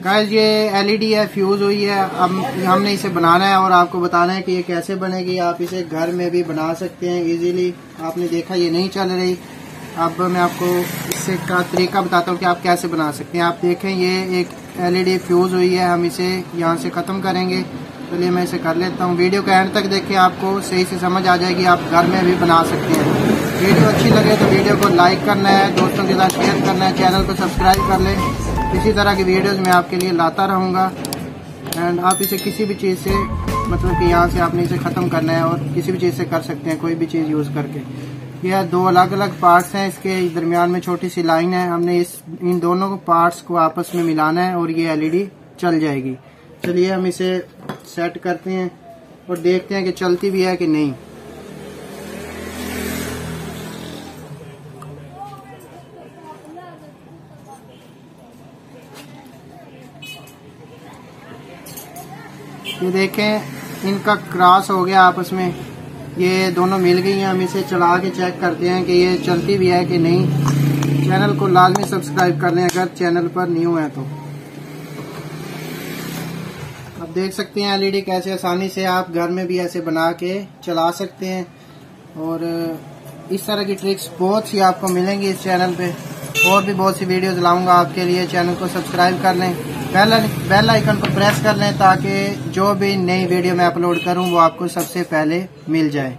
Guys ये LED है, fuse हुई है। अब हमने इसे बनाना है और आपको बताना है कि ये कैसे बनेगी। आप इसे घर में भी बना सकते हैं इजीली। आपने देखा ये नहीं चल रही, अब मैं आपको इससे का तरीका बताता हूँ कि आप कैसे बना सकते हैं। आप देखें ये एक एलईडी फ्यूज हुई है, हम इसे यहाँ से ख़त्म करेंगे। चलिए मैं इसे कर लेता हूँ। वीडियो का एंड तक देखें, आपको सही से समझ आ जाएगी, आप घर में भी बना सकते हैं। वीडियो अच्छी लगे तो वीडियो को लाइक करना है, दोस्तों के साथ शेयर करना है, चैनल को सब्सक्राइब कर लें। इसी तरह की वीडियोस मैं आपके लिए लाता रहूँगा। एंड आप इसे किसी भी चीज़ से, मतलब कि यहाँ से आपने इसे ख़त्म करना है और किसी भी चीज़ से कर सकते हैं, कोई भी चीज़ यूज़ करके। यह दो अलग अलग पार्ट्स हैं, इसके दरमियान में छोटी सी लाइन है। हमने इन दोनों पार्ट्स को आपस में मिलाना है और ये एलईडी चल जाएगी। चलिए हम इसे सेट करते हैं और देखते हैं कि चलती भी है कि नहीं। ये देखें इनका क्रॉस हो गया आपस में, ये दोनों मिल गई हैं। हम इसे चला के चेक करते हैं कि ये चलती भी है कि नहीं। चैनल को लाजमी सब्सक्राइब कर लें अगर चैनल पर न्यू है तो। अब देख सकते हैं एलईडी कैसे आसानी से आप घर में भी ऐसे बना के चला सकते हैं। और इस तरह की ट्रिक्स बहुत सी आपको मिलेंगी इस चैनल पे। और भी बहुत सी वीडियोस लाऊंगा आपके लिए। चैनल को सब्सक्राइब कर लें, बेल आइकन को प्रेस कर लें ताकि जो भी नई वीडियो मैं अपलोड करूं वो आपको सबसे पहले मिल जाए।